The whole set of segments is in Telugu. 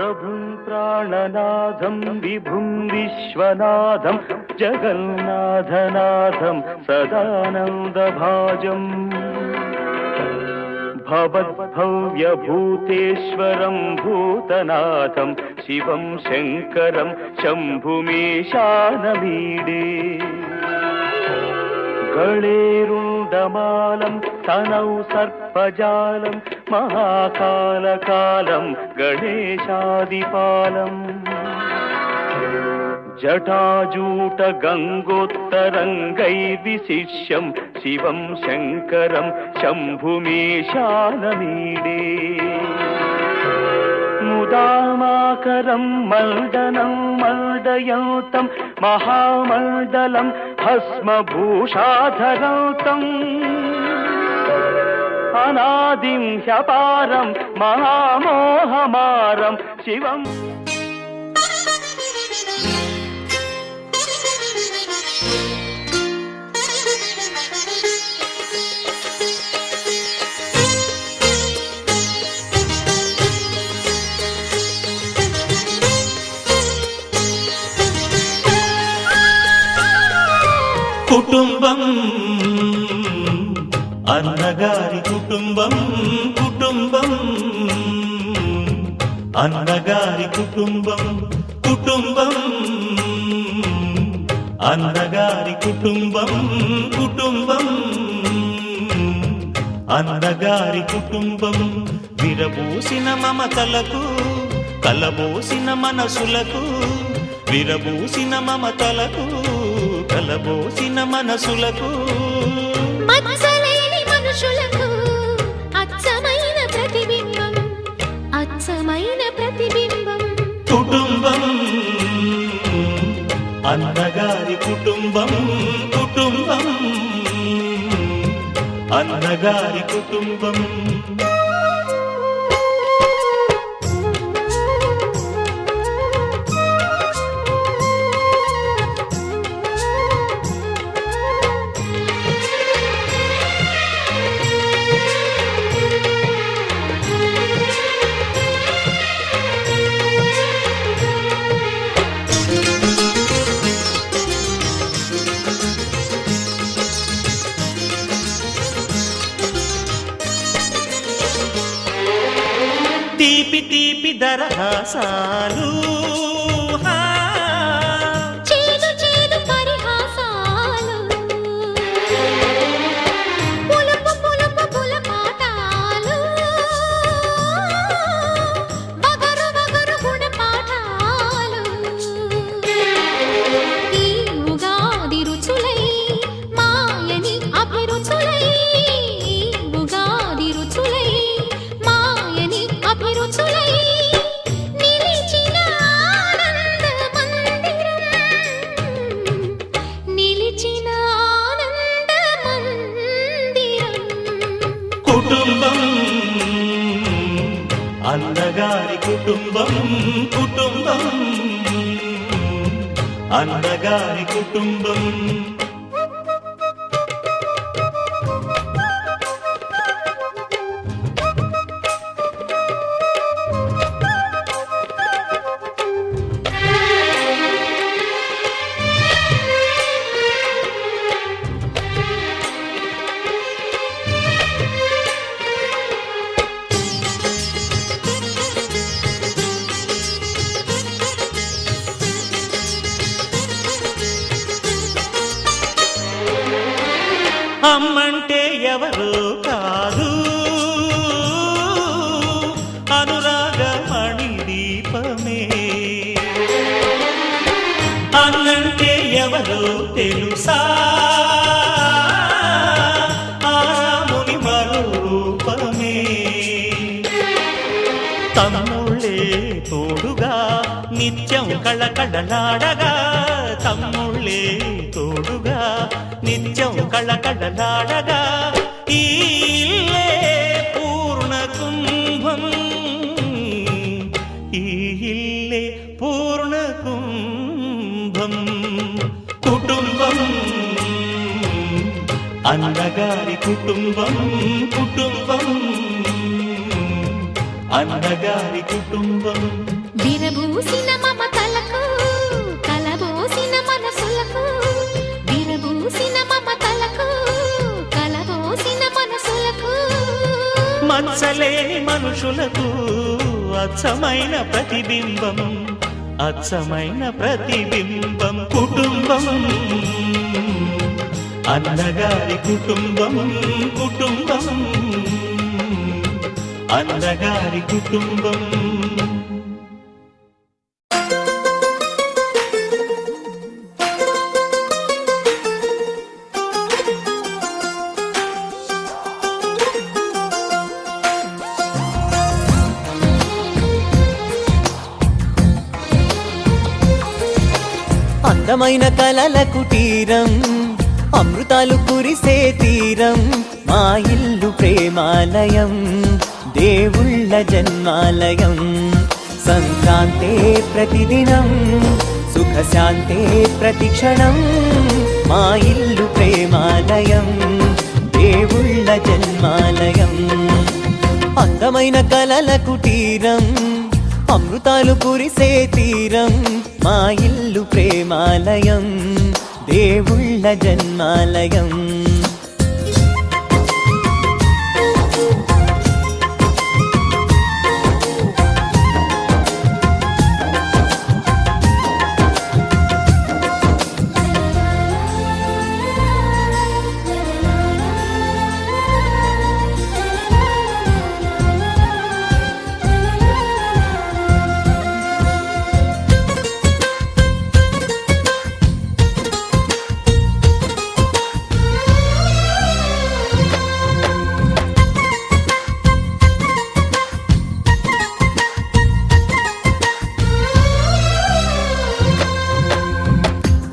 प्रभुं प्राणनाथं विभुं विश्वनाथं जगन्नाथनाथं सदानन्दभाजम् भवद्भव्यभूतेश्वरं भूतनाथं शिवं शङ्करं शम्भुमीशानमीडे गळेरुण्डमालं तनौ सर्पजालं महाकालकालं गणेशादिपालम् जटाजूटगङ्गोत्तरङ्गैर्विशिष्यं शिवं शङ्करं शम्भुमीशानमीडे मुदामाकरं मण्डनं मण्डयन्तं महामण्डलं भस्मभूषाधरन्तम् अनादिं ह्यपारं महामोहमारं शिवम् కుటుంబం అన్నగారి కుటుంబం కుటుంబం అన్నగారి కుటుంబం కుటుంబం అన్నగారి కుటుంబం కుటుంబం అన్నగారి కుటుంబం విరబూసిన మమతలకు కలబోసిన మనసులకు విరబూసిన మమతలకు కలబోసిన మనసులకు మచ్చలేని మనుషులకు అచ్చమైన ప్రతిబింబం అచ్చమైన ప్రతిబింబం కుటుంబం అన్నగారి కుటుంబం కుటుంబం అన్నగారి కుటుంబం తీపి తీపి దరహాసాలు చేదు చేదు పరిహాసాలు పులుపు పులుపు పులపాటాలు బగరు బగరు గుణపాఠాలు ఈ ఉగాది రుచులై మాయని అభిరుచులై ఉగాది రుచులై మాయని అభిరుచులై నిలిచిన ఆనంద మందిరం నిలిచిన ఆనంద మందిరం కుటుంబం అన్నగారి కుటుంబం కుటుంబం అన్నగారి కుటుంబం అమ్మంటే ఎవరో కాదు అనురాగమణి దీపమే అన్నంటే ఎవరో తెలుసా ఆరాముని మరో రూపమే తమ్ముళ్ళే తోడుగా నిత్యం కళకళలాడగా తమ్ముళ్ళే తోడుగా నిత్యం కళకళలాడగా ఈ ఇల్లే పూర్ణ కుంభం ఈ ఇల్లే పూర్ణ కుంభం కుటుంబం అన్నగారి కుటుంబం కుటుంబం అన్నగారి కుటుంబం విరబూసిన మమతలకు కలబోసిన మనసులకు విరబూసిన మమతలకు కలబోసిన మనసులకు మచ్చలేని మనుషులకు అచ్చమైన ప్రతిబింబం అచ్చమైన ప్రతిబింబం కుటుంబం అన్నగారి కుటుంబం కుటుంబం అన్నగారి కుటుంబం అందమైన కలల కుటీరం అమృతాలు కురిసే తీరం మా ఇల్లు ప్రేమాలయం దేవుళ్ళ జన్మాలయం సంక్రాంతే ప్రతిదినం సుఖశాంతే ప్రతిక్షణం మా ఇల్లు ప్రేమాలయం దేవుళ్ళ జన్మాలయం అందమైన కలల కుటీరం అమృతాలు కురిసే తీరం మా ఇల్లు ప్రేమాలయం దేవుళ్ళ జన్మాలయం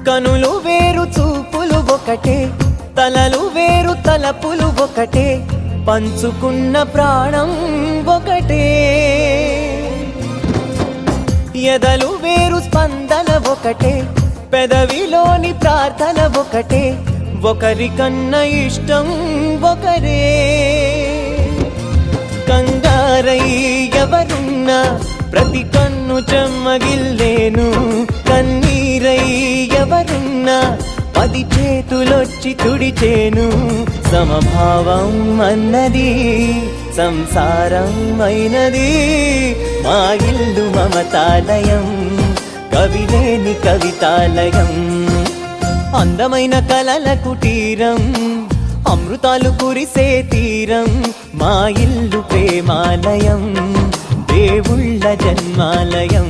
కనులు వేరు చూపులు ఒకటే తలలు వేరు తలపులు ఒకటే పంచుకున్న ప్రాణం ఒకటే ఎదలు వేరు స్పందన ఒకటే పెదవిలోని ప్రార్థన ఒకటే ఒకరికన్నా ఇష్టం ఒకరే కంగారై ఎవరున్నా ప్రతి కన్ను చెమ్మగిల్లేను కన్నీరై ఎవరున్నా 10 చేతులొచ్చి తుడిచేను సమభావం అన్నది సంసారం అయినది మా ఇల్లు మమతాలయం కవిలేని కవితాలయం అందమైన కలల కుటీరం అమృతాలు కురిసే తీరం మా ఇల్లు ప్రేమాలయం దేవుళ్ళ జన్మాలయం